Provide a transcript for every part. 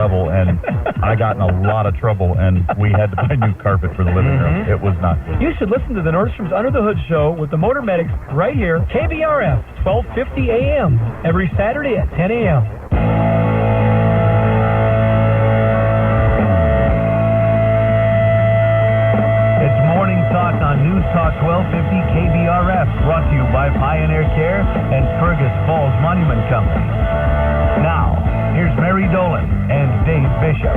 trouble, and I got in a lot of trouble, and we had to buy new carpet for the living room. It was not good. You should listen to the Nordstrom's Under the Hood show with the Motor Medics right here, KBRF, 1250 a.m. every Saturday at 10 a.m. It's Morning Talk on News Talk 1250 KBRF, brought to you by Pioneer Care and Fergus Falls Monument Company. Now, here's Mary Dolan and Dave Bishop.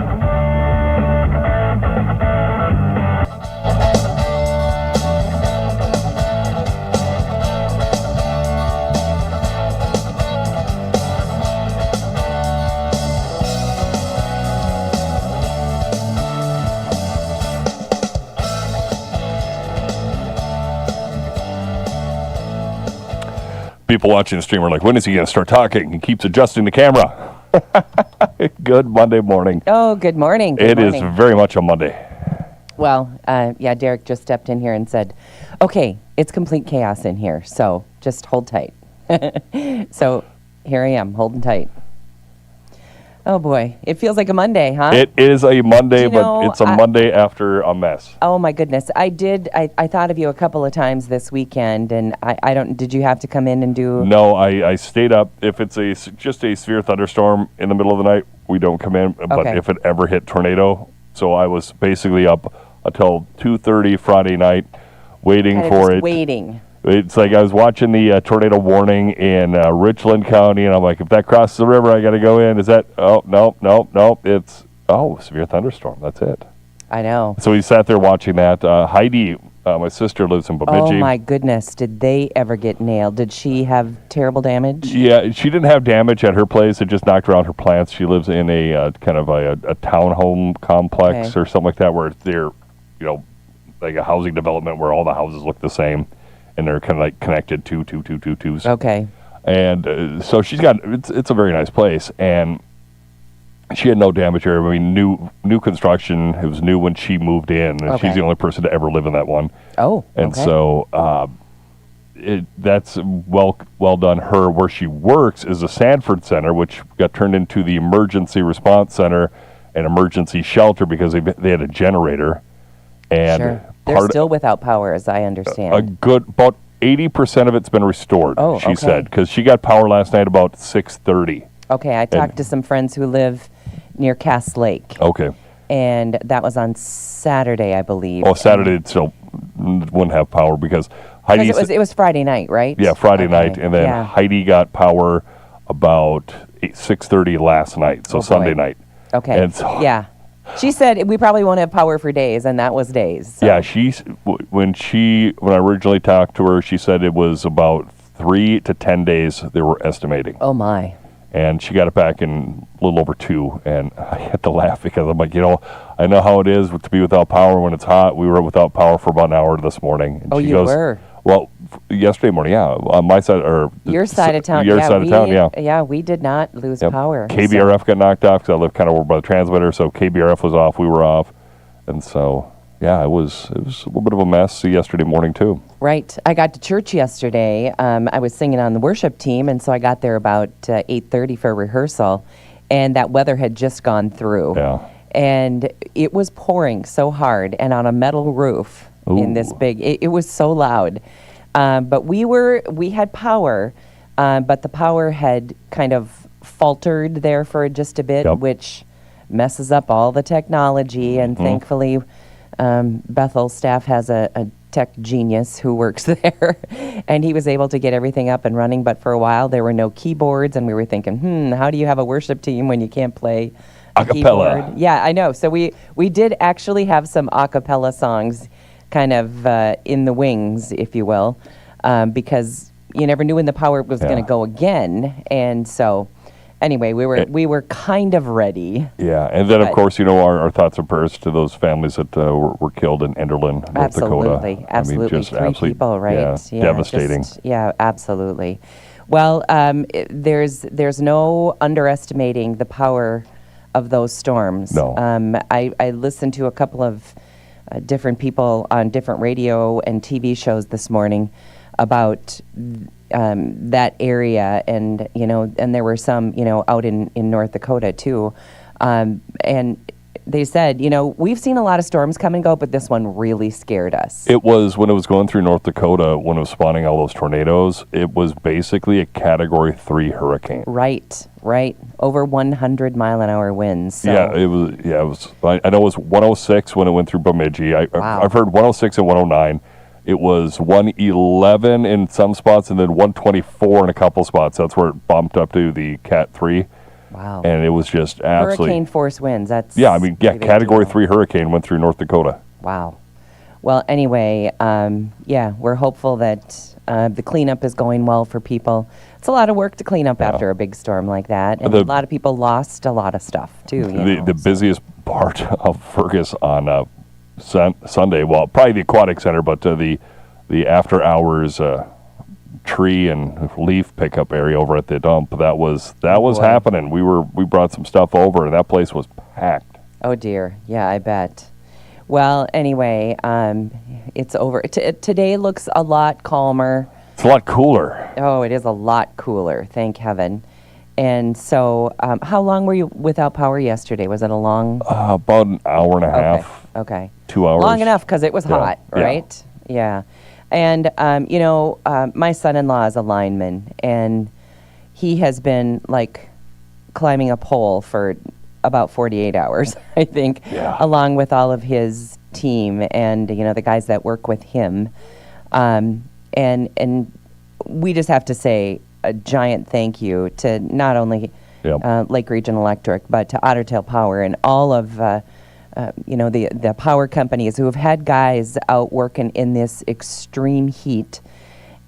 People watching the stream are like, when is he going to start talking? He keeps adjusting the camera. Good Monday morning. Oh, good morning. It is very much a Monday. Well, yeah, Derek just stepped in here and said, okay, it's complete chaos in here, so just hold tight. So here I am, holding tight. Oh, boy. It feels like a Monday, huh? It is a Monday, but it's a Monday after a mess. Oh, my goodness. I thought of you a couple of times this weekend, and did you have to come in and do? No, I stayed up. If it's just a severe thunderstorm in the middle of the night, we don't come in. But if it ever hit tornado, so I was basically up until 2:30 Friday night waiting for it. Waiting. It's like I was watching the tornado warning in Richland County, and I'm like, if that crosses the river, I got to go in. Is that? Oh, no. It's, severe thunderstorm. That's it. I know. So we sat there watching that. Heidi, my sister, lives in Bemidji. Oh, my goodness. Did they ever get nailed? Did she have terrible damage? Yeah, she didn't have damage at her place. It just knocked around her plants. She lives in a kind of a townhome complex or something like that, where they're, like a housing development where all the houses look the same. And they're kind of like connected two. Okay. And so she's got, it's a very nice place. And she had no damage here. I mean, new construction. It was new when she moved in. And she's the only person to ever live in that one. Oh, and so that's well done her. Where she works is the Sanford Center, which got turned into the Emergency Response Center and Emergency Shelter because they had a generator. And they're still without power, as I understand. About 80% of it's been restored, she said, because she got power last night about 6:30. Okay, I talked to some friends who live near Cass Lake. Okay. And that was on Saturday, I believe. Oh, Saturday it still wouldn't have power because Heidi... It was Friday night, right? Yeah, Friday night, and then Heidi got power about 6:30 last night, so Sunday night. Okay, and so, she said we probably won't have power for days, and that was days. So. Yeah, when I originally talked to her, she said it was about 3 to 10 days they were estimating. Oh my! And she got it back in a little over 2, and I had to laugh because I'm like, I know how it is to be without power when it's hot. We were without power for about an hour this morning. And you were? Well, yesterday morning, on my side or your side of town. Yeah, we did not lose power. KBRF got knocked off because I live kind of over by the transmitter, so KBRF was off, we were off, and so it was a little bit of a mess yesterday morning too. Right, I got to church yesterday. I was singing on the worship team, and so I got there about 8:30 for rehearsal, and that weather had just gone through. Yeah, and it was pouring so hard, and on a metal roof. In this big, it was so loud, but we had power, but the power had kind of faltered there for just a bit, which messes up all the technology. And thankfully, Bethel's staff has a tech genius who works there, and he was able to get everything up and running. But for a while, there were no keyboards, and we were thinking, how do you have a worship team when you can't play a cappella? Keyboard? Yeah, I know. So we did actually have some a cappella songs kind of in the wings, if you will, because you never knew when the power was going to go again. And so anyway, we were kind of ready. Yeah, and then, of course, our thoughts and prayers to those families that were killed in Enderlin, North Dakota. Absolutely. I mean, just 3 people, right? Yeah, devastating. Absolutely. Well, there's no underestimating the power of those storms. No. I listened to a couple of different people on different radio and TV shows this morning about that area, and and there were some out in North Dakota too, And they said, we've seen a lot of storms come and go, but this one really scared us. It was when it was going through North Dakota, when it was spawning all those tornadoes, it was basically a Category 3 hurricane. Right. Over 100-mile-an-hour winds. So. Yeah, it was. I know it was 106 when it went through Bemidji. Wow. I've heard 106 and 109. It was 111 in some spots and then 124 in a couple spots. That's where it bumped up to the Cat 3. Wow. And it was just absolutely... Hurricane force winds. That's Category 3 hurricane went through North Dakota. Wow. Well, anyway, we're hopeful that the cleanup is going well for people. It's a lot of work to clean up after a big storm like that. And a lot of people lost a lot of stuff, too. The busiest part of Fergus on Sunday, well, probably the aquatic center, but the after-hours tree and leaf pickup area over at the dump, that was happening. We brought some stuff over, and that place was packed. Oh, dear. Yeah, I bet. Well, anyway, it's over. Today looks a lot calmer. It's a lot cooler. Oh, it is a lot cooler, thank heaven. And so, how long were you without power yesterday? Was it a long? About an hour and a half. Okay. 2 hours. Long enough because it was hot, right? Yeah. And, my son-in-law is a lineman, and he has been, climbing a pole for about 48 hours, I think, along with all of his team and, the guys that work with him. And we just have to say a giant thank you to not only Lake Region Electric, but to Otter Tail Power and all of, the power companies who have had guys out working in this extreme heat.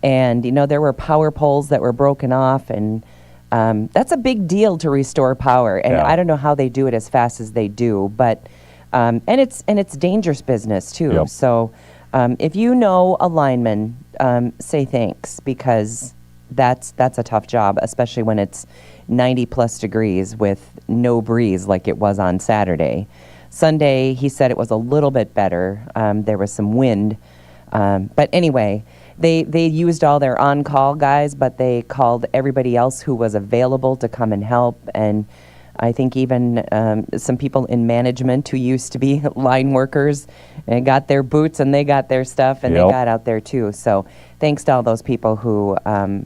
And, there were power poles that were broken off, and that's a big deal to restore power. And I don't know how they do it as fast as they do, but and it's dangerous business too. Yep. So if you know a lineman, say thanks, because that's a tough job, especially when it's 90 plus degrees with no breeze like it was on Saturday. Sunday, he said it was a little bit better. There was some wind. But anyway, they used all their on-call guys, but they called everybody else who was available to come and help. And I think even some people in management who used to be line workers and got their boots and they got their stuff and they got out there too. So thanks to all those people who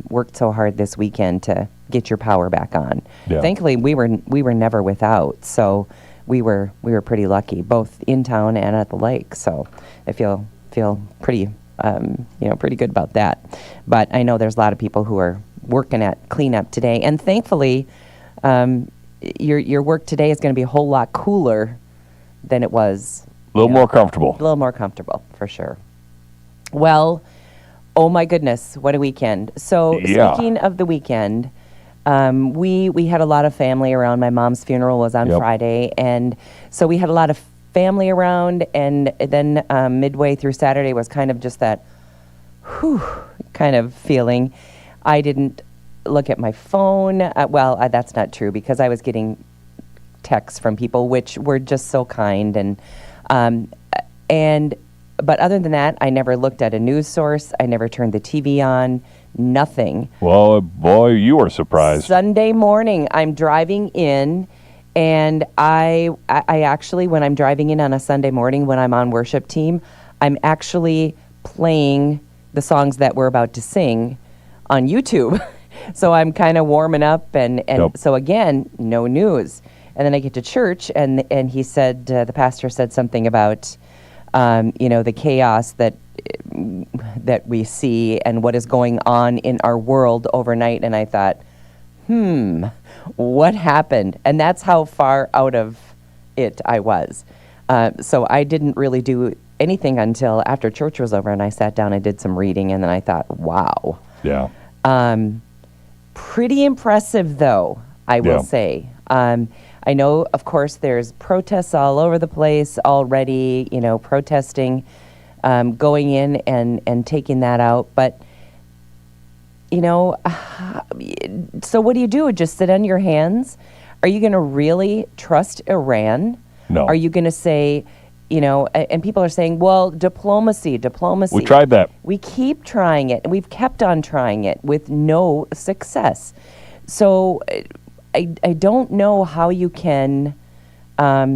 worked so hard this weekend to get your power back on. Yeah. Thankfully, we were never without. So we were pretty lucky, both in town and at the lake. So I feel pretty pretty good about that. But I know there's a lot of people who are working at cleanup today, and thankfully, your work today is going to be a whole lot cooler than it was. A little more comfortable. A little more comfortable, for sure. Well, oh my goodness, what a weekend. So speaking of the weekend, we had a lot of family around. My mom's funeral was on Friday, and so we had a lot of family around, and then midway through Saturday was kind of just that whew kind of feeling. I didn't look at my phone. That's not true, because I was getting texts from people, which were just so kind, but other than that, I never looked at a news source. I never turned the TV on. Nothing. Well, boy, you were surprised. Sunday morning, I'm driving in, and I actually, when I'm driving in on a Sunday morning, when I'm on worship team, I'm actually playing the songs that we're about to sing on YouTube. So I'm kind of warming up, and so again, no news. And then I get to church, and he said, the pastor said something about, the chaos that we see and what is going on in our world overnight. And I thought, what happened? And that's how far out of it I was. So I didn't really do anything until after church was over, and I sat down and did some reading, and then I thought, wow. Yeah. Pretty impressive, though, I will say. I know, of course, there's protests all over the place already, protesting, going in and taking that out. But, so what do? Just sit on your hands? Are you going to really trust Iran? No. Are you going to say, and people are saying, well, diplomacy. We tried that. We keep trying it. We've kept on trying it with no success. So I don't know how you can how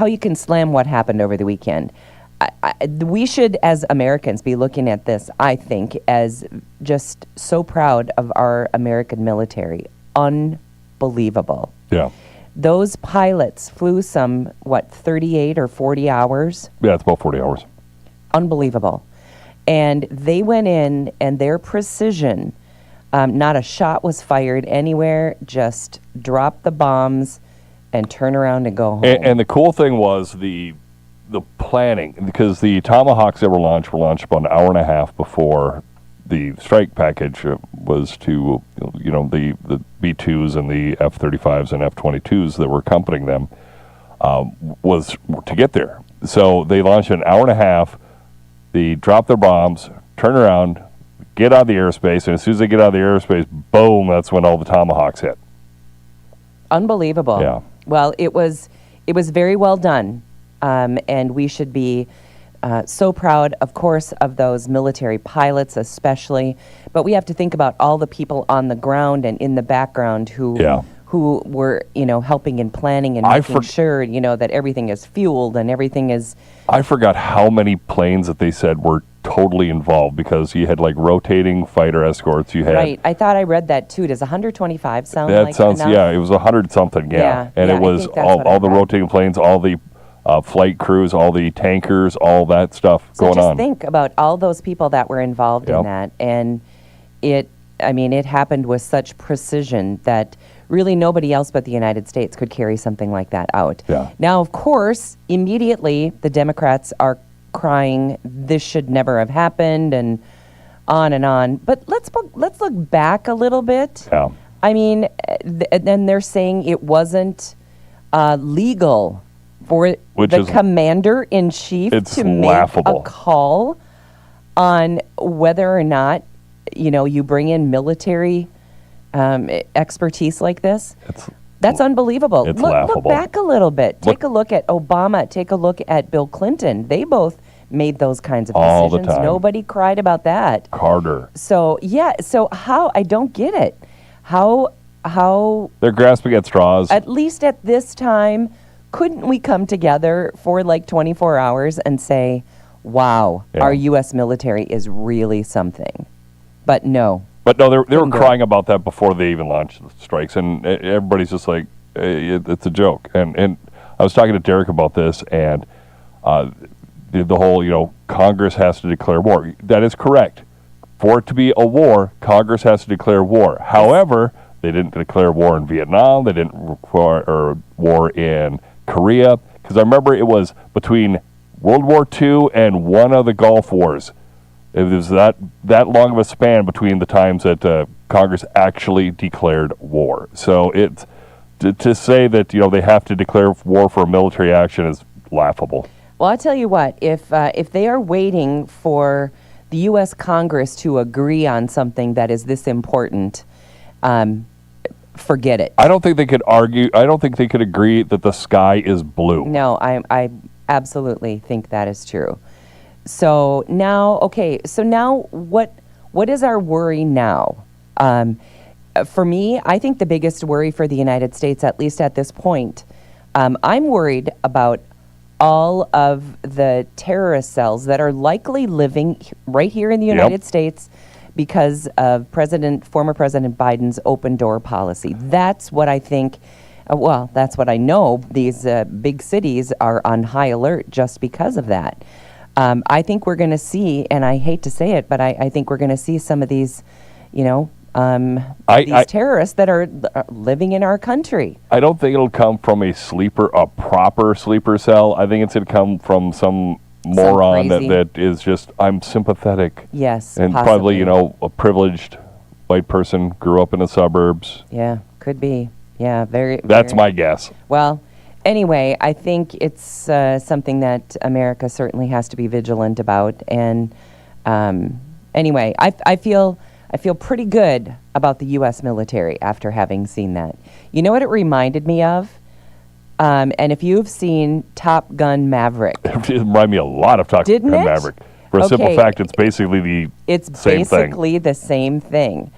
you can slam what happened over the weekend. We should, as Americans, be looking at this, I think, as just so proud of our American military. Unbelievable. Yeah. Those pilots flew 38 or 40 hours? Yeah, it's about 40 hours. Unbelievable. And they went in, and their precision, not a shot was fired anywhere, just drop the bombs and turn around and go home. And the cool thing was the planning, because the Tomahawks that were launched about an hour and a half before the strike package was to, the B-2s and the F-35s and F-22s that were accompanying them was to get there. So they launched an hour and a half. They drop their bombs, turn around, get out of the airspace, and as soon as they get out of the airspace, boom, that's when all the Tomahawks hit. Unbelievable. Yeah. Well, it was very well done, and we should be so proud, of course, of those military pilots especially, but we have to think about all the people on the ground and in the background who were, helping and planning and making sure, that everything is fueled and everything is... I forgot how many planes that they said were totally involved, because you had rotating fighter escorts. You had right. I thought I read that too. Does 125 sound that like sounds enough? Yeah, it was 100 something. Yeah, and it was all the rotating planes, all the flight crews, all the tankers, all that stuff going on. So just think about all those people that were involved in that, and it happened with such precision that really nobody else but the United States could carry something like that out. Yeah. Now, of course, immediately the Democrats are crying, this should never have happened, and on. But let's look back a little bit. Yeah. Then they're saying it wasn't legal for the commander-in-chief to laughable. make a call on whether or not, you bring in military expertise like this. That's unbelievable. It's laughable. Look back a little bit. Take a look at Obama. Take a look at Bill Clinton. They both made those kinds of all decisions. the time. Nobody cried about that. Carter. So how, I don't get it. How They're grasping at straws. at least at this time, couldn't we come together for 24 hours and say, wow, our U.S. military is really something? But no. But no, they were crying about that before they even launched the strikes, and everybody's just like, it's a joke. And I was talking to Derek about this, and the whole, Congress has to declare war. That is correct. For it to be a war, Congress has to declare war. However, they didn't declare war in Vietnam. They didn't declare war in Korea, because I remember it was between World War II and one of the Gulf Wars. It was that long of a span between the times that Congress actually declared war. So it's to say that they have to declare war for a military action is laughable. Well, I'll tell you what, if they are waiting for the U.S. Congress to agree on something that is this important, forget it. I don't think they could argue. I don't think they could agree that the sky is blue. No, I absolutely think that is true. So now, what is our worry now? For me, I think the biggest worry for the United States, at least at this point, I'm worried about all of the terrorist cells that are likely living right here in the United States because of former President Biden's open door policy. That's what I think. That's what I know. These big cities are on high alert just because of that. I think we're going to see, and I hate to say it, but I think we're going to see some of these, these terrorists that are living in our country. I don't think it'll come from a proper sleeper cell. I think it's going to come from some moron that is just, I'm sympathetic. Yes, and possibly. probably, a privileged white person, grew up in the suburbs. Yeah, could be. Yeah, That's my guess. Well, anyway, I think it's something that America certainly has to be vigilant about. And anyway, I feel pretty good about the U.S. military after having seen that. You know what it reminded me of? And if you've seen Top Gun Maverick. It reminded me a lot of Top Gun Maverick. For a simple fact, it's basically the same thing.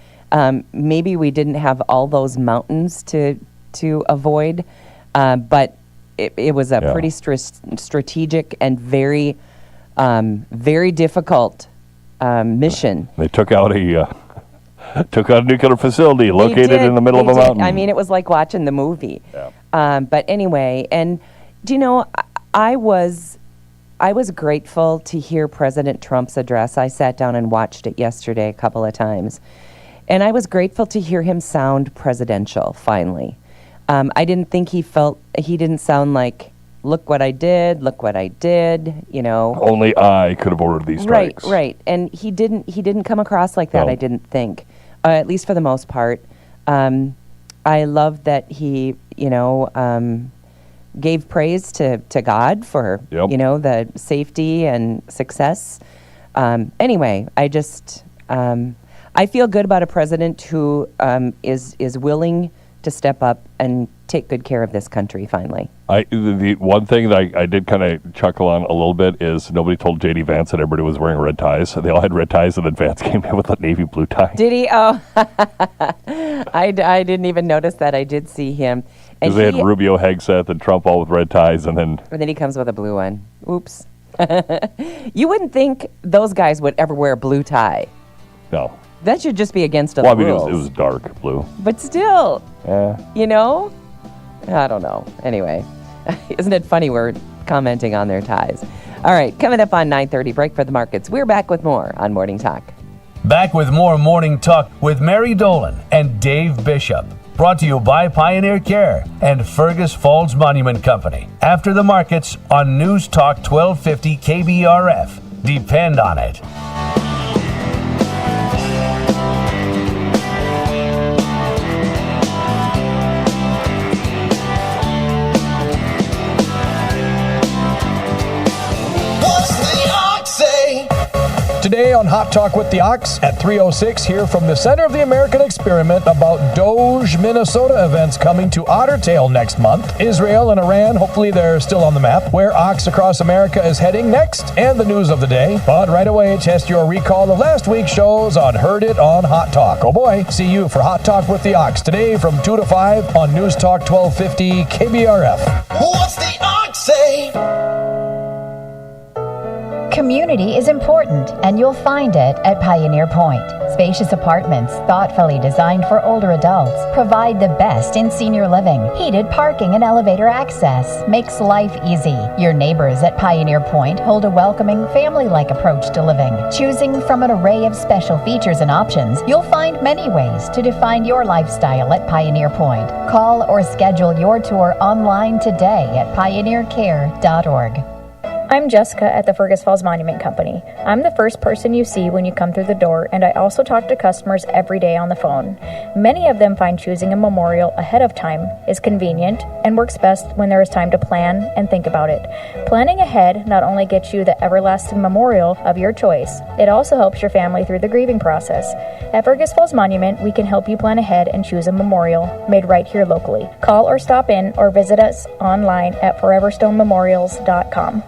Maybe we didn't have all those mountains to avoid, But it was a pretty strategic and very, very difficult mission. They took out a nuclear facility located in the middle of a mountain. I mean, it was like watching the movie. Yeah. But anyway, and do you know, I was grateful to hear President Trump's address. I sat down and watched it yesterday a couple of times. And I was grateful to hear him sound presidential, finally. I didn't think he didn't sound like, look what I did, you know. Only I could have ordered these strikes. Right. And he didn't come across like that, No. I didn't think, at least for the most part. I love that he, you know, gave praise to God for, you know, the safety and success. Anyway, I just, I feel good about a president who is willing to step up and take good care of this country, finally. The one thing that I did kind of chuckle on a little bit is nobody told J.D. Vance that everybody was wearing red ties. They all had red ties, and then Vance came in with a navy blue tie. Did he? Oh, I didn't even notice that. I did see him. Because they had Rubio, Hegseth, and Trump all with red ties, and then he comes with a blue one. Oops. You wouldn't think those guys would ever wear a blue tie. No. That should just be against the rules. rules. It was dark blue. But still, yeah. You know? I don't know. Anyway, isn't it funny we're commenting on their ties? All right, coming up on 9:30, break for the markets. We're back with more on Morning Talk. Back with more Morning Talk with Mary Dolan and Dave Bishop. Brought to you by Pioneer Care and Fergus Falls Monument Company. After the markets on News Talk 1250 KBRF. Depend on it. Today on Hot Talk with the Ox at 3:06, hear from the Center of the American Experiment about Doge, Minnesota events coming to Otter Tail next month. Israel and Iran, hopefully they're still on the map. Where Ox Across America is heading next, and the news of the day. But right away, test your recall of last week's shows on Heard It on Hot Talk. Oh boy, see you for Hot Talk with the Ox today from 2 to 5 on News Talk 1250 KBRF. What's the Ox say? Community is important, and you'll find it at Pioneer Point. Spacious apartments, thoughtfully designed for older adults, provide the best in senior living. Heated parking and elevator access makes life easy. Your neighbors at Pioneer Point hold a welcoming, family-like approach to living. Choosing from an array of special features and options, you'll find many ways to define your lifestyle at Pioneer Point. Call or schedule your tour online today at pioneercare.org. I'm Jessica at the Fergus Falls Monument Company. I'm the first person you see when you come through the door, and I also talk to customers every day on the phone. Many of them find choosing a memorial ahead of time is convenient and works best when there is time to plan and think about it. Planning ahead not only gets you the everlasting memorial of your choice, it also helps your family through the grieving process. At Fergus Falls Monument, we can help you plan ahead and choose a memorial made right here locally. Call or stop in or visit us online at foreverstonememorials.com.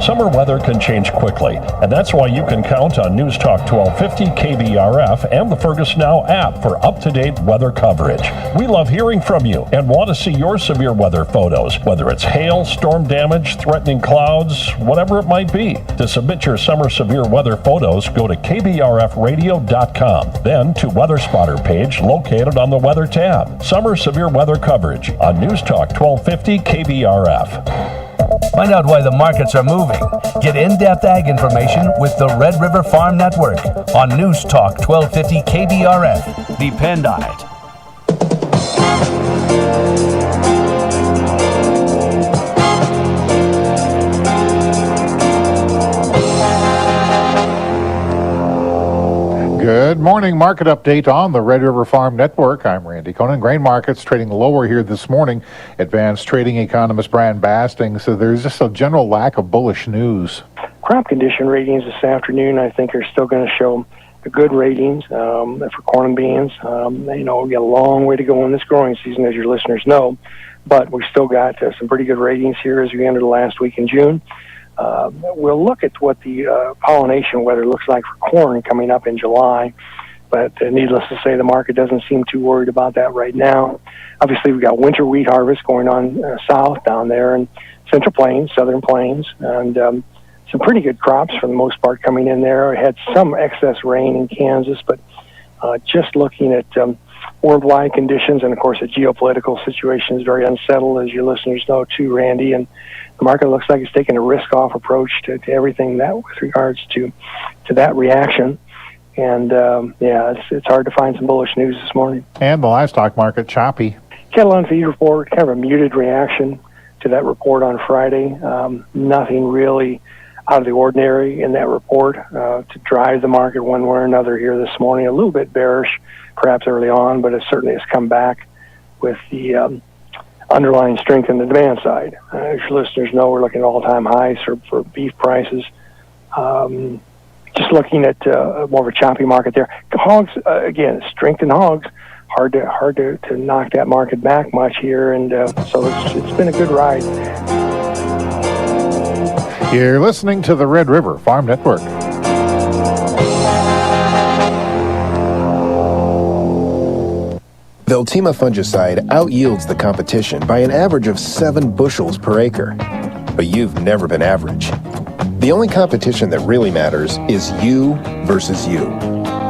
Summer weather can change quickly, and that's why you can count on News Talk 1250 KBRF and the Fergus Now app for up-to-date weather coverage. We love hearing from you and want to see your severe weather photos, whether it's hail, storm damage, threatening clouds, whatever it might be. To submit your summer severe weather photos, go to kbrfradio.com, then to Weather Spotter page located on the Weather tab. Summer severe weather coverage on News Talk 1250 KBRF. Find out why the markets are moving. Get in-depth ag information with the Red River Farm Network on News Talk 1250 KBRF. Depend on it. Good morning. Market update on the Red River Farm Network. I'm Randy Conan. Grain markets trading lower here this morning. Advanced trading economist Brian Basting said there's just a general lack of bullish news. Crop condition ratings this afternoon, I think, are still going to show good ratings for corn and beans. We got a long way to go in this growing season, as your listeners know, but we still got some pretty good ratings here as we enter the last week in June. We'll look at what the pollination weather looks like for corn coming up in July. But needless to say, the market doesn't seem too worried about that right now. Obviously, we've got winter wheat harvest going on south down there in Central Plains, Southern Plains, and some pretty good crops for the most part coming in there. We had some excess rain in Kansas, but just looking at worldwide conditions, and of course the geopolitical situation is very unsettled, as your listeners know too, Randy, and the market looks like it's taking a risk-off approach to everything that with regards to that reaction. And it's hard to find some bullish news this morning. And the livestock market choppy. Cattle on feed report, kind of a muted reaction to that report on Friday. Nothing really out of the ordinary in that report to drive the market one way or another here this morning. A little bit bearish, perhaps early on, but it certainly has come back with the underlying strength in the demand side. As your listeners know, we're looking at all-time highs for beef prices. Just looking at more of a choppy market there. Hogs, again, strength in hogs. Hard to knock that market back much here, and so it's been a good ride. You're listening to the Red River Farm Network. Veltima fungicide out-yields the competition by an average of 7 bushels per acre. But you've never been average. The only competition that really matters is you versus you.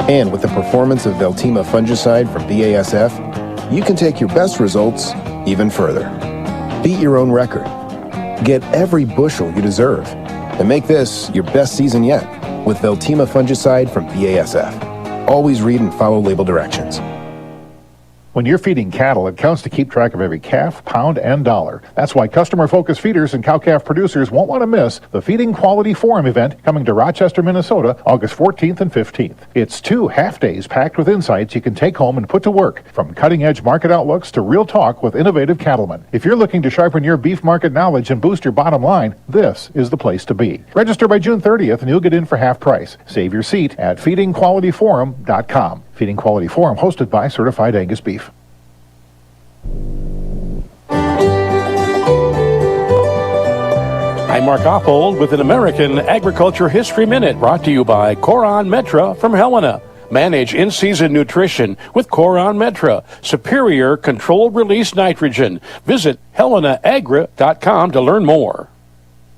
And with the performance of Veltima fungicide from BASF, you can take your best results even further. Beat your own record. Get every bushel you deserve. And make this your best season yet with Veltima fungicide from BASF. Always read and follow label directions. When you're feeding cattle, it counts to keep track of every calf, pound, and dollar. That's why customer-focused feeders and cow-calf producers won't want to miss the Feeding Quality Forum event coming to Rochester, Minnesota, August 14th and 15th. It's 2 half-days packed with insights you can take home and put to work, from cutting-edge market outlooks to real talk with innovative cattlemen. If you're looking to sharpen your beef market knowledge and boost your bottom line, this is the place to be. Register by June 30th and you'll get in for half price. Save your seat at feedingqualityforum.com. Feeding Quality Forum, hosted by Certified Angus Beef. I'm Mark Oppold with an American Agriculture History Minute, brought to you by Coron Metra from Helena. Manage in-season nutrition with Coron Metra, superior controlled release nitrogen. Visit helenaagra.com to learn more.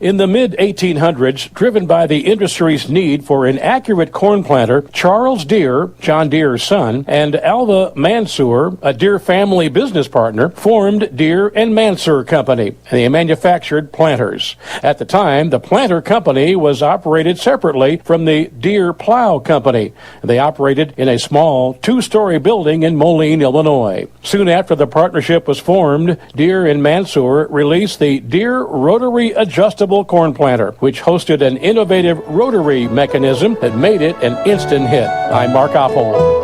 In the mid-1800s, driven by the industry's need for an accurate corn planter, Charles Deere, John Deere's son, and Alva Mansour, a Deere family business partner, formed Deere and Mansour Company, and they manufactured planters. At the time, the planter company was operated separately from the Deere Plow Company. They operated in a small 2-story building in Moline, Illinois. Soon after the partnership was formed, Deere and Mansour released the Deere Rotary Adjustable Corn Planter, which hosted an innovative rotary mechanism that made it an instant hit. I'm Mark Oppold.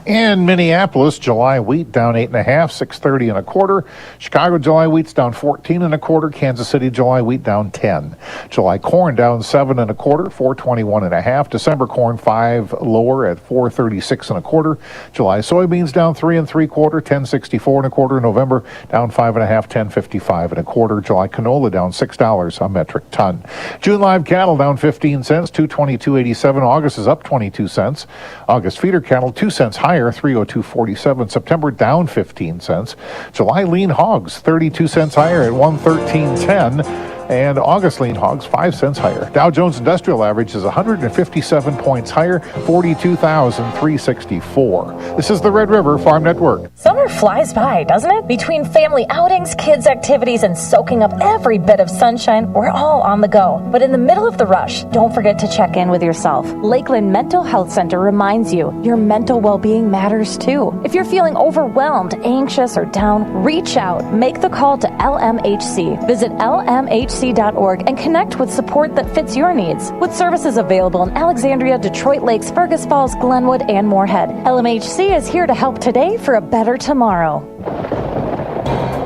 In Minneapolis, July wheat down 8.5, 6.30 1/4. Chicago, July wheat's down 14 1/4. Kansas City, July wheat down 10. July corn down 7 1/4, 421 1/2. December corn 5 lower at 436 1/4. July soybeans down 3 3/4, 1064 1/4. November down 5 1/2, 1055 1/4. July canola down $6 a metric ton. June live cattle down 15 cents, 222.87. August is up 22 cents. August feeder cattle 2 cents higher, 302.47. September down 15 cents. July lean hogs 32 cents higher at 113.10. And August lean hogs 5 cents higher. Dow Jones Industrial Average is 157 points higher, 42,364. This is the Red River Farm Network. Summer flies by, doesn't it? Between family outings, kids' activities, and soaking up every bit of sunshine, we're all on the go. But in the middle of the rush, don't forget to check in with yourself. Lakeland Mental Health Center reminds you your mental well-being matters too. If you're feeling overwhelmed, anxious, or down, reach out. Make the call to LMHC. Visit LMHC.org and connect with support that fits your needs. With services available in Alexandria, Detroit Lakes, Fergus Falls, Glenwood, and Moorhead, LMHC is here to help today for a better tomorrow.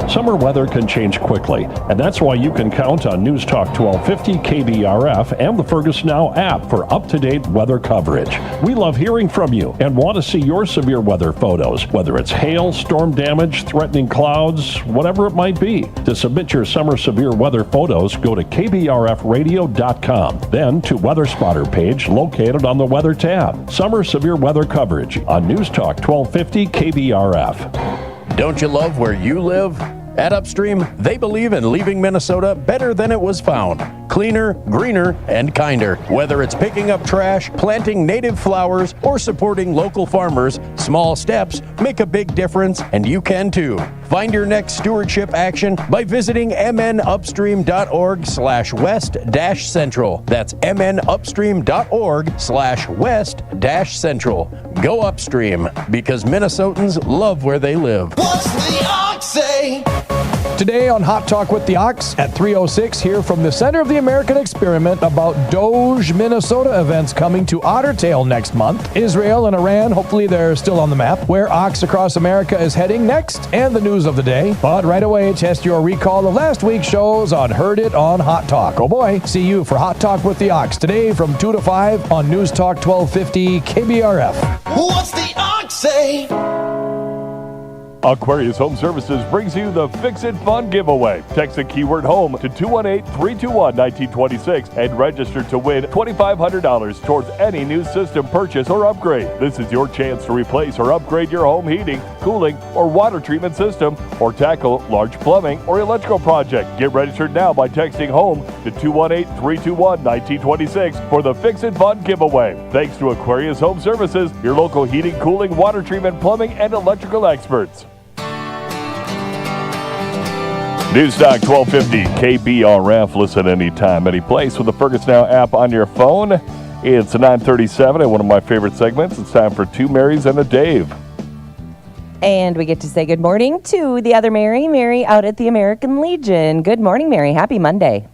Summer weather can change quickly, and that's why you can count on News Talk 1250 KBRF and the Fergus Now app for up-to-date weather coverage. We love hearing from you and want to see your severe weather photos, whether it's hail, storm damage, threatening clouds, whatever it might be. To submit your summer severe weather photos, go to kbrfradio.com, then to Weather Spotter page located on the Weather tab. Summer severe weather coverage on News Talk 1250 KBRF. Don't you love where you live? At Upstream, they believe in leaving Minnesota better than it was found. Cleaner, greener, and kinder. Whether it's picking up trash, planting native flowers, or supporting local farmers, small steps make a big difference, and you can too. Find your next stewardship action by visiting mnupstream.org/west-central. That's mnupstream.org/west-central. Go upstream, because Minnesotans love where they live. What's the ox say? Today on Hot Talk with the Ox at 3:06, hear from the Center of the American Experiment about Doge, Minnesota events coming to Otter Tail next month. Israel and Iran, hopefully they're still on the map. Where Ox Across America is heading next, and the news of the day. But right away, test your recall of last week's shows on Heard It on Hot Talk. Oh boy, see you for Hot Talk with the Ox today from 2 to 5 on News Talk 1250 KBRF. What's the ox say? Aquarius Home Services brings you the Fix It Fun giveaway. Text the keyword HOME to 218-321-1926 and register to win $2,500 towards any new system purchase or upgrade. This is your chance to replace or upgrade your home heating, cooling, or water treatment system, or tackle large plumbing or electrical project. Get registered now by texting HOME to 218-321-1926 for the Fix It Fun giveaway. Thanks to Aquarius Home Services, your local heating, cooling, water treatment, plumbing, and electrical experts. Newstalk 1250 KBRF. Listen anytime, any place with the Fergus Now app on your phone. It's 9:37 and one of my favorite segments. It's time for Two Marys and a Dave. And we get to say good morning to the other Mary, Mary out at the American Legion. Good morning, Mary. Happy Monday.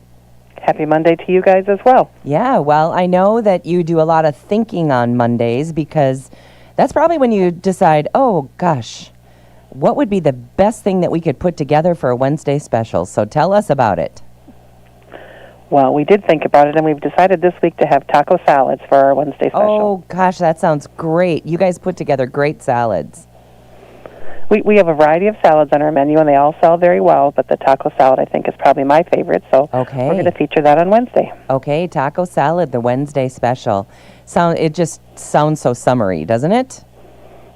Happy Monday to you guys as well. Yeah, well, I know that you do a lot of thinking on Mondays because that's probably when you decide, oh, gosh, what would be the best thing that we could put together for a Wednesday special? So tell us about it. Well, we did think about it, and we've decided this week to have taco salads for our Wednesday special. Oh, gosh, that sounds great. You guys put together great salads. We have a variety of salads on our menu, and they all sell very well, but the taco salad, I think, is probably my favorite, so we're going to feature that on Wednesday. Okay, taco salad, the Wednesday special. It just sounds so summery, doesn't it?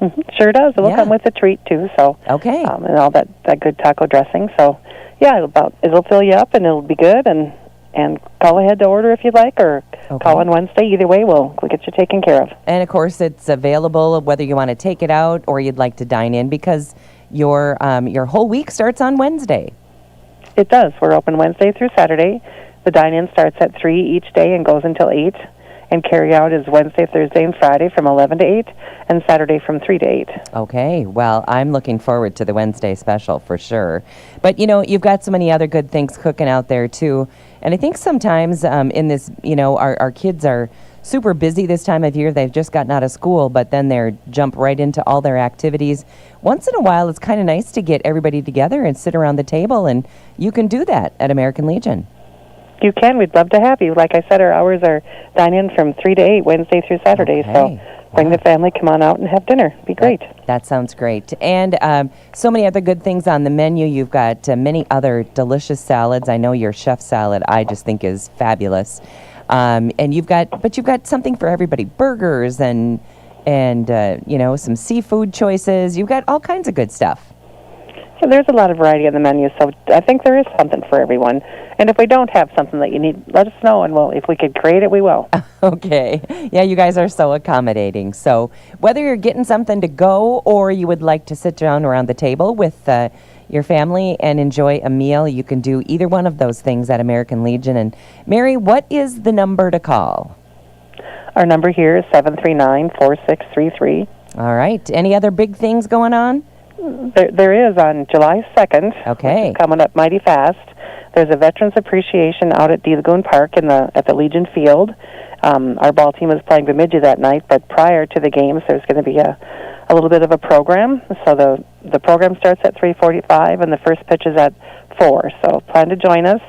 Mm-hmm. Sure does. It'll come with a treat, too, so okay, and all that good taco dressing. So, yeah, it'll fill you up, and it'll be good, and call ahead to order if you'd like, or call on Wednesday. Either way, we'll get you taken care of. And, of course, it's available whether you want to take it out or you'd like to dine in because your whole week starts on Wednesday. It does. We're open Wednesday through Saturday. The dine-in starts at 3 each day and goes until 8. And carry-out is Wednesday, Thursday, and Friday from 11 to 8, and Saturday from 3 to 8. Okay. Well, I'm looking forward to the Wednesday special for sure. But, you've got so many other good things cooking out there, too. And I think sometimes in this, our kids are super busy this time of year. They've just gotten out of school, but then they're jump right into all their activities. Once in a while, it's kind of nice to get everybody together and sit around the table, and you can do that at American Legion. You can. We'd love to have you. Like I said, our hours are dine-in from 3 to 8, Wednesday through Saturday. Okay. So bring the family, come on out and have dinner. Be great. That sounds great. And so many other good things on the menu. You've got many other delicious salads. I know your chef salad I just think is fabulous. And you've got something for everybody. Burgers and some seafood choices. You've got all kinds of good stuff. So there's a lot of variety on the menu, so I think there is something for everyone. And if we don't have something that you need, let us know, and if we could create it, we will. Okay. Yeah, you guys are so accommodating. So whether you're getting something to go or you would like to sit down around the table with your family and enjoy a meal, you can do either one of those things at American Legion. And Mary, what is the number to call? Our number here is 739-4633. All right. Any other big things going on? There is on July 2nd. Okay. Which is coming up mighty fast. There's a Veterans Appreciation out at D Lagoon Park at the Legion Field. Our ball team is playing Bemidji that night, but prior to the games, there's going to be a little bit of a program. So the program starts at 3:45, and the first pitch is at 4. So plan to join us.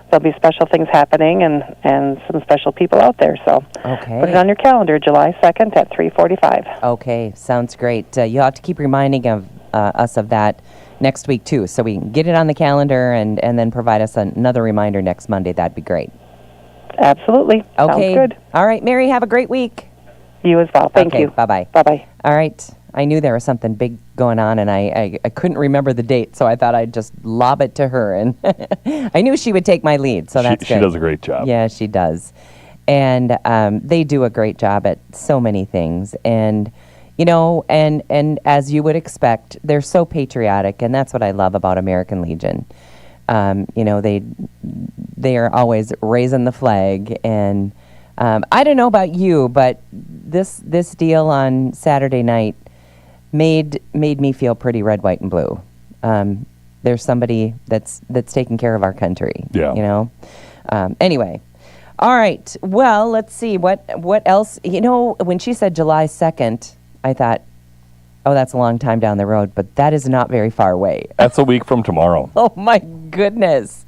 There'll be special things happening and some special people out there. So put it on your calendar, July 2nd at 3:45. Okay, sounds great. You'll have to keep reminding us of that next week, too, so we can get it on the calendar and then provide us another reminder next Monday. That'd be great. Absolutely. Okay. Sounds good. All right, Mary, have a great week. You as well. Thank you. Bye-bye. Bye-bye. All right. I knew there was something big going on, and I couldn't remember the date, so I thought I'd just lob it to her. And I knew she would take my lead, so that's good. She does a great job. Yeah, she does. And they do a great job at so many things. And, you know, and as you would expect, they're so patriotic, and that's what I love about American Legion. You know, they are always raising the flag. And I don't know about you, but this deal on Saturday night made me feel pretty red, white, and blue. There's somebody that's taking care of our country. Yeah. You know. Anyway, all right. Well, let's see what else. You know, when she said July 2nd, I thought, oh, that's a long time down the road, but that is not very far away. That's a week from tomorrow. Oh my goodness.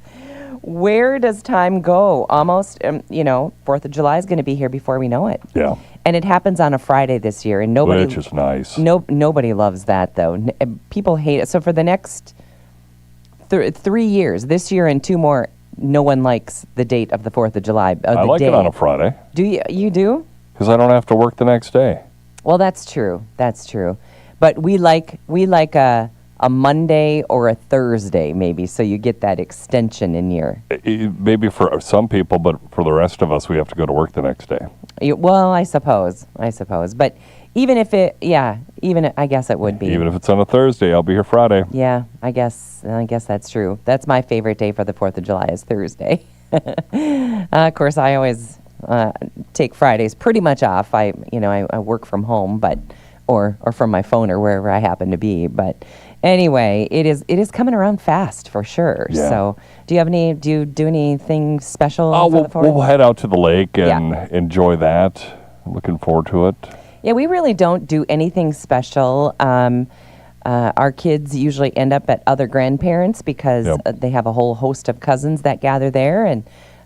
Where does time go? Almost, you know, 4th of July is going to be here before we know it. Yeah. And it happens on a Friday this year, and nobody. Which is nice. Nobody loves that, though. People hate it. So for the next 3 years, this year and 2 more, no one likes the date of the 4th of July. I like it on a Friday. Do you? You do? Because I don't have to work the next day. Well, that's true. That's true. But we like a Monday or a Thursday, maybe, so you get that extension in your. Maybe for some people, but for the rest of us, we have to go to work the next day. Well, I suppose. But even if I guess it would be. Even if it's on a Thursday, I'll be here Friday. Yeah, I guess that's true. That's my favorite day for the 4th of July is Thursday. Of course, I always take Fridays pretty much off. I work from home, but or from my phone or wherever I happen to be. But anyway, it is coming around fast for sure. Yeah. So, do you do anything special? We'll head out to the lake and enjoy that. Looking forward to it. Yeah, we really don't do anything special. Our kids usually end up at other grandparents because they have a whole host of cousins that gather there, and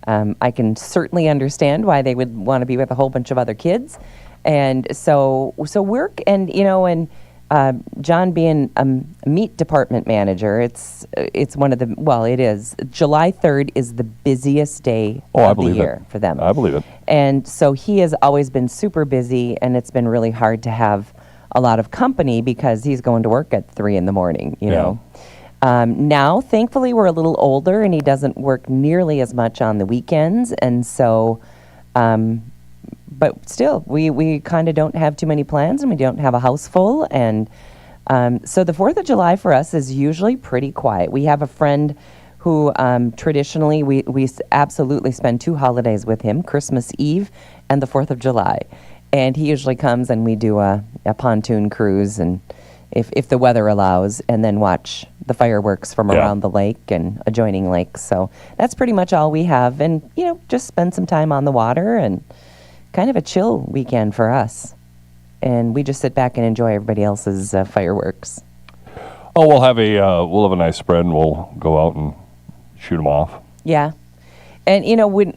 I can certainly understand why they would want to be with a whole bunch of other kids. And so work and John being a meat department manager, it's one of the it is July 3rd is the busiest day of the year for them. I believe it. And so he has always been super busy, and it's been really hard to have a lot of company because he's going to work at 3 in the morning. You know. Now, thankfully, we're a little older, and he doesn't work nearly as much on the weekends, and so. But still, we kind of don't have too many plans, and we don't have a house full. And so the 4th of July for us is usually pretty quiet. We have a friend who traditionally we absolutely spend 2 holidays with him, Christmas Eve and the 4th of July. And he usually comes and we do a pontoon cruise, and if the weather allows, and then watch the fireworks from around the lake and adjoining lakes. So that's pretty much all we have. And, just spend some time on the water and kind of a chill weekend for us. And we just sit back and enjoy everybody else's fireworks. Oh, we'll have a nice spread, and we'll go out and shoot them off. Yeah. And,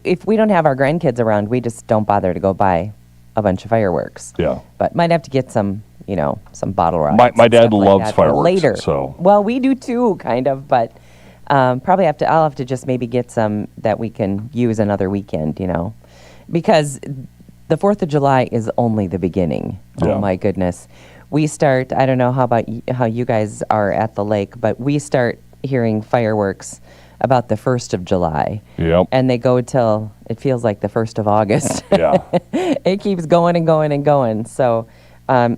if we don't have our grandkids around, we just don't bother to go buy a bunch of fireworks. Yeah. But might have to get some, some bottle rockets. My dad loves like fireworks. Later. So. Well, we do too, kind of, but I'll have to just maybe get some that we can use another weekend, because the 4th of July is only the beginning. Yeah. Oh my goodness. We start, I don't know how you guys are at the lake, but we start hearing fireworks about the 1st of July. Yep. And they go till, it feels like the 1st of August. Yeah. It keeps going and going and going. So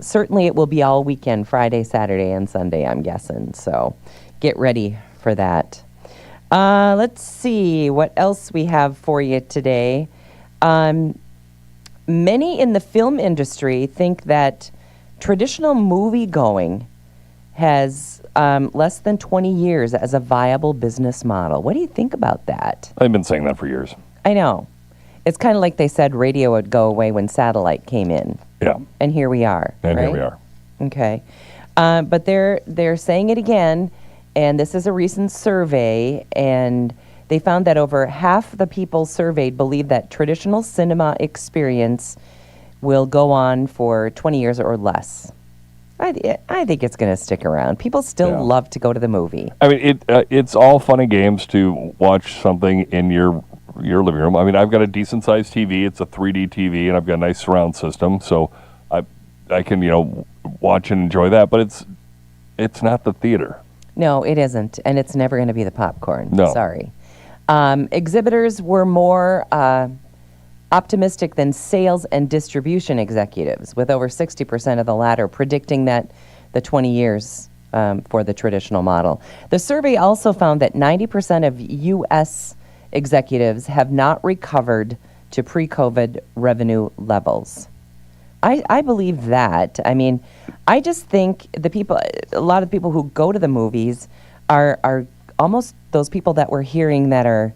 certainly it will be all weekend, Friday, Saturday, and Sunday, I'm guessing. So get ready for that. Let's see what else we have for you today. Many in the film industry think that traditional movie going has less than 20 years as a viable business model. What do you think about that? I've been saying that for years. I know. It's kind of like they said radio would go away when satellite came in. Yeah. And here we are. And right? here we are. Okay. But they're saying it again, and this is a recent survey, and they found that over half the people surveyed believe that traditional cinema experience will go on for 20 years or less. I think it's going to stick around. People still love to go to the movie. I mean, it's all fun and games to watch something in your living room. I mean, I've got a decent-sized TV. It's a 3D TV, and I've got a nice surround system, so I can, watch and enjoy that, but it's not the theater. No, it isn't, and it's never going to be the popcorn. No. Sorry. Exhibitors were more optimistic than sales and distribution executives, with over 60% of the latter predicting that the 20 years for the traditional model. The survey also found that 90% of U.S. executives have not recovered to pre-COVID revenue levels. I believe that. I mean, I just think a lot of people who go to the movies are almost those people that we're hearing that are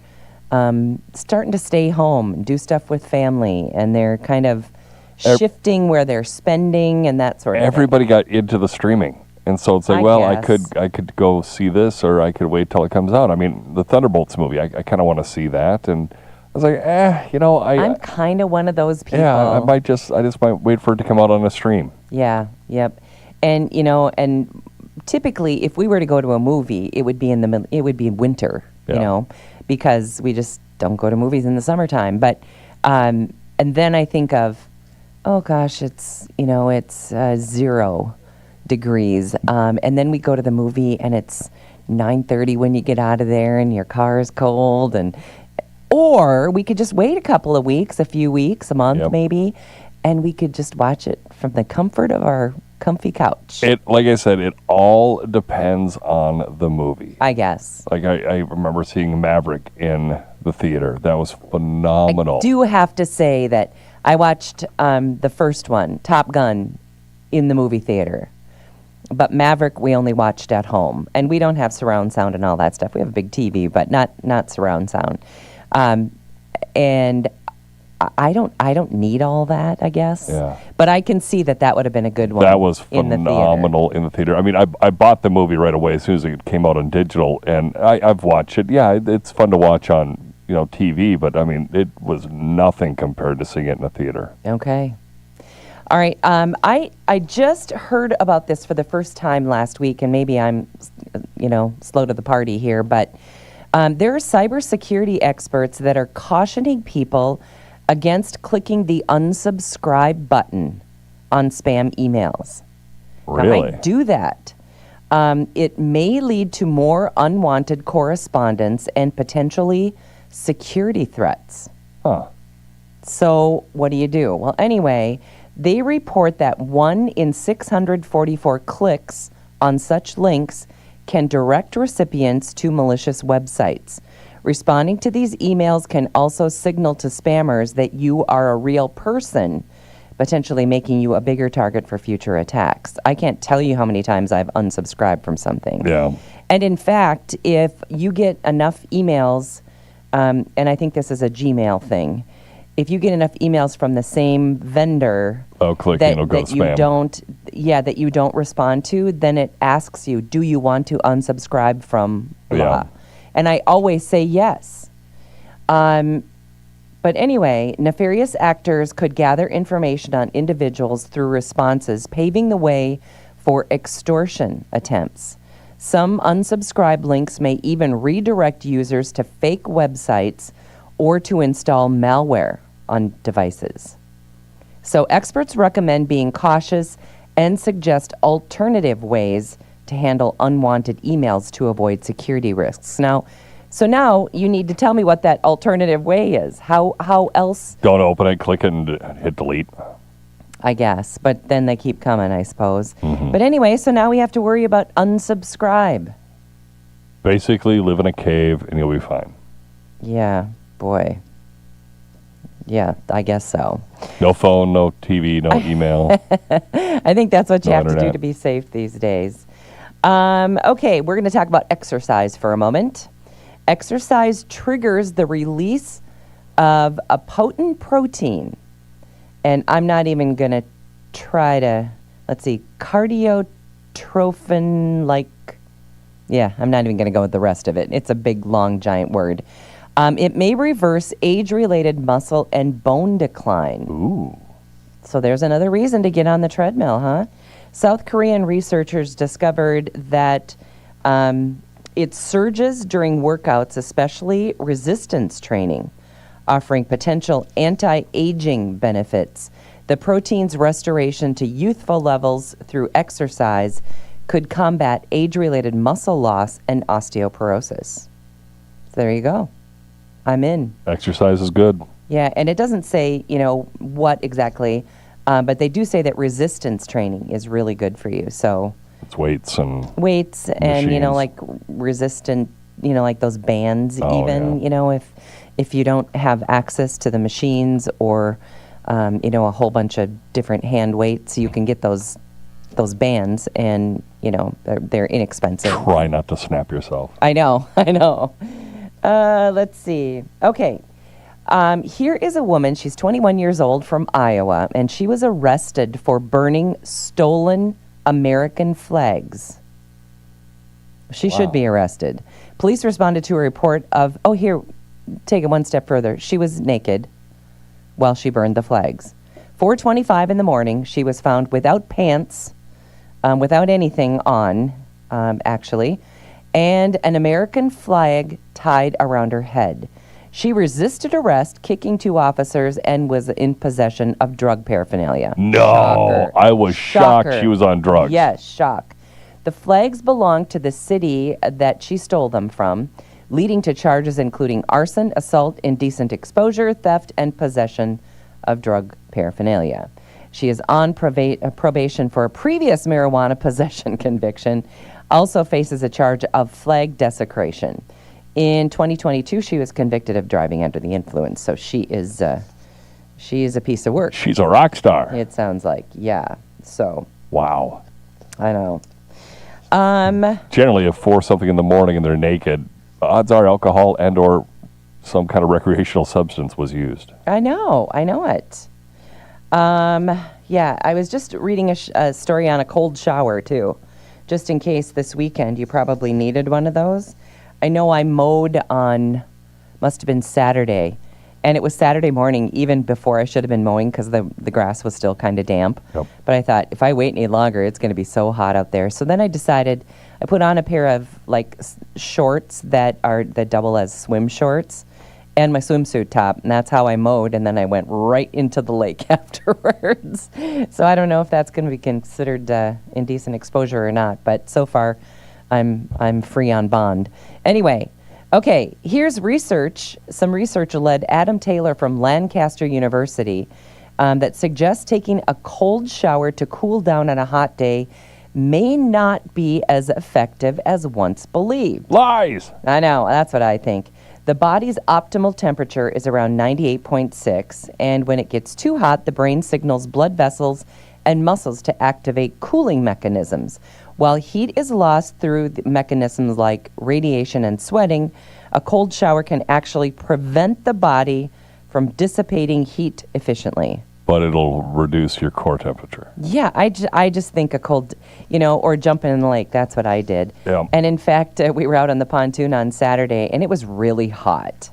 starting to stay home, do stuff with family, and they're kind of shifting where they're spending and that sort of thing. Everybody got into the streaming. And so it's like, I could go see this, or I could wait till it comes out. I mean, the Thunderbolts movie, I kind of want to see that. And I was like, I'm kind of one of those people. Yeah, I just might wait for it to come out on a stream. Yeah, yep. And, and typically, if we were to go to a movie, it would be in winter, because we just don't go to movies in the summertime. But, and then I think of, oh gosh, it's 0 degrees. And then we go to the movie and it's 9:30 when you get out of there and your car is cold. Or we could just wait a couple of weeks, a few weeks, a month maybe, and we could just watch it from the comfort of our comfy couch. Like I said, it all depends on the movie. I guess. Like I remember seeing Maverick in the theater. That was phenomenal. I do have to say that I watched the first one, Top Gun, in the movie theater. But Maverick we only watched at home. And we don't have surround sound and all that stuff. We have a big TV, but not surround sound. And I don't need all that, I guess. Yeah. But I can see that would have been a good one. That was phenomenal in the theater. I mean, I bought the movie right away as soon as it came out on digital, and I've watched it. Yeah, it's fun to watch on TV, but I mean, it was nothing compared to seeing it in the theater. Okay. All right. I just heard about this for the first time last week, and maybe I'm, slow to the party here, but there are cybersecurity experts that are cautioning people against clicking the unsubscribe button on spam emails. Really? Now, I do that. It may lead to more unwanted correspondence and potentially security threats. Huh. So what do you do? Well, anyway, they report that 1 in 644 clicks on such links can direct recipients to malicious websites. Responding to these emails can also signal to spammers that you are a real person, potentially making you a bigger target for future attacks. I can't tell you how many times I've unsubscribed from something. Yeah. And in fact, if you get enough emails, and I think this is a Gmail thing, if you get enough emails from the same vendor that you don't respond to, then it asks you, do you want to unsubscribe from blah? Yeah. And I always say yes. But anyway, nefarious actors could gather information on individuals through responses, paving the way for extortion attempts. Some unsubscribed links may even redirect users to fake websites or to install malware on devices. So experts recommend being cautious and suggest alternative ways to handle unwanted emails to avoid security risks. Now you need to tell me what that alternative way is. How else? Don't open it, click it, and hit delete. I guess, but then they keep coming, I suppose. Mm-hmm. But anyway, so now we have to worry about unsubscribe. Basically, live in a cave and you'll be fine. Yeah, boy. Yeah, I guess so. No phone, no TV, no email. I think that's what you have internet. to do to be safe these days. Okay, we're going to talk about exercise for a moment. Exercise triggers the release of a potent protein. And I'm not even going to try to, cardiotenin. dystrophin-like. Yeah, I'm not even going to go with the rest of it. It's a big, long, giant word. It may reverse age-related muscle and bone decline. Ooh. So there's another reason to get on the treadmill, huh? South Korean researchers discovered that it surges during workouts, especially resistance training, offering potential anti-aging benefits. The protein's restoration to youthful levels through exercise could combat age-related muscle loss and osteoporosis. So there you go. I'm in. Exercise is good. Yeah, and it doesn't say, what exactly, but they do say that resistance training is really good for you. So it's weights and and like resistant, like those bands if you don't have access to the machines or a whole bunch of different hand weights, you can get those bands, and they're inexpensive. Try not to snap yourself. I know. Let's see. Okay. Here is a woman. She's 21 years old from Iowa, and she was arrested for burning stolen American flags. She should be arrested. Police responded to a report of, take it one step further. She was naked while she burned the flags. 4:25 in the morning, she was found without pants, without anything on, actually, and an American flag tied around her head. She resisted arrest, kicking 2 officers, and was in possession of drug paraphernalia. No, Shocker. I was shocked she was on drugs. Yes, shock. The flags belonged to the city that she stole them from, leading to charges including arson, assault, indecent exposure, theft, and possession of drug paraphernalia. She is on probation for a previous marijuana possession conviction, also faces a charge of flag desecration. In 2022, she was convicted of driving under the influence, so she is a piece of work. She's a rock star. It sounds like, yeah. So. Wow. I know. Generally, if 4 something in the morning and they're naked, odds are alcohol and or some kind of recreational substance was used. I know it. Yeah, I was just reading a story on a cold shower, too. Just in case this weekend you probably needed one of those. I know I mowed on, must have been Saturday, and it was Saturday morning even before I should have been mowing because the grass was still kind of damp. Yep. But I thought, if I wait any longer, it's going to be so hot out there. So then I decided, I put on a pair of shorts that double as swim shorts and my swimsuit top, and that's how I mowed, and then I went right into the lake afterwards. So I don't know if that's going to be considered indecent exposure or not, but so far I'm free on bond. Anyway, okay, here's research. Some research led Adam Taylor from Lancaster University that suggests taking a cold shower to cool down on a hot day may not be as effective as once believed. Lies! I know, that's what I think. The body's optimal temperature is around 98.6, and when it gets too hot, the brain signals blood vessels and muscles to activate cooling mechanisms. While heat is lost through mechanisms like radiation and sweating, a cold shower can actually prevent the body from dissipating heat efficiently. But it'll reduce your core temperature. Yeah, I just think a cold, or jumping in the lake, that's what I did. Yeah. And in fact, we were out on the pontoon on Saturday, and it was really hot.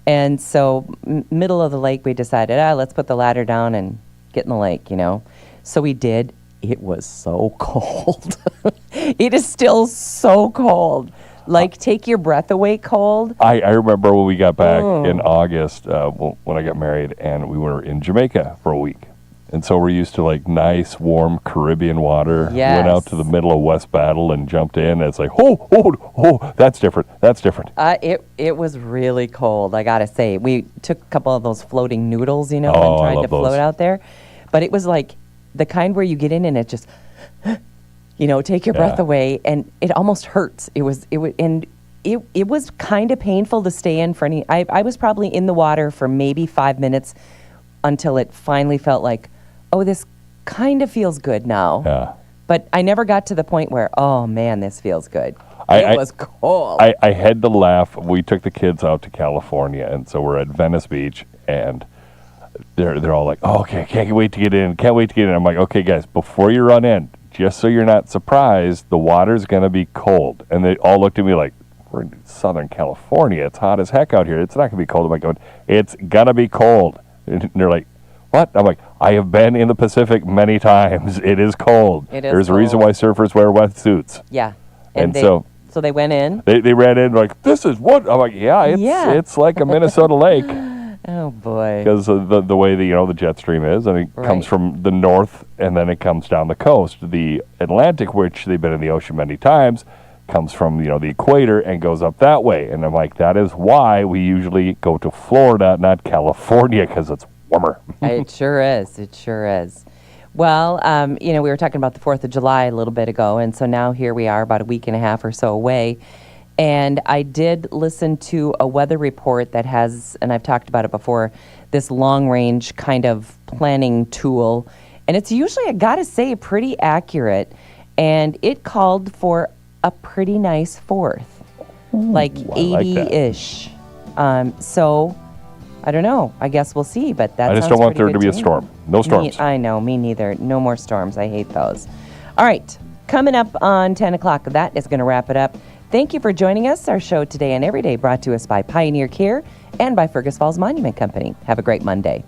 And so middle of the lake, we decided, let's put the ladder down and get in the lake, So we did. It was so cold. It is still so cold. Like, take your breath away cold. I remember when we got back in August, when I got married, and we were in Jamaica for a week. And so we're used to, nice, warm Caribbean water. Yes. Went out to the middle of West Battle and jumped in. And it's like, oh, that's different. That's different. It was really cold, I got to say. We took a couple of those floating noodles, and I tried love to float those. out there. But it was like the kind where you get in and it just... take your breath away, and it almost hurts. It was kind of painful to stay in for any. I was probably in the water for maybe 5 minutes until it finally felt like, oh, this kind of feels good now. Yeah. But I never got to the point where, oh man, this feels good. It was cold. I had to laugh. We took the kids out to California, and so we're at Venice Beach, and they're all like, oh, okay, can't wait to get in. I'm like, okay, guys, before you run in, just so you're not surprised, the water's going to be cold. And they all looked at me like, we're in Southern California. It's hot as heck out here. It's not going to be cold. I'm like, it's going to be cold. And they're like, what? I'm like, I have been in the Pacific many times. It is cold. There's a reason why surfers wear wetsuits. Yeah. And so they went in? They ran in like, this is what? I'm like, it's like a Minnesota lake. Oh, boy. Because of the way the jet stream is, and it comes from the north, and then it comes down the coast. The Atlantic, which they've been in the ocean many times, comes from the equator and goes up that way. And I'm like, that is why we usually go to Florida, not California, because it's warmer. It sure is. It sure is. Well, we were talking about the 4th of July a little bit ago, and so now here we are about a week and a half or so away. And I did listen to a weather report that has, and I've talked about it before, this long-range kind of planning tool. And it's usually, I gotta say, pretty accurate. And it called for a pretty nice 4th, like 80-ish. So, I don't know. I guess we'll see, but that I just don't want there to be a storm. No storms. I know, me neither. No more storms. I hate those. All right, coming up on 10 o'clock, that is going to wrap it up. Thank you for joining us. Our show today and every day brought to us by Pioneer Care and by Fergus Falls Monument Company. Have a great Monday.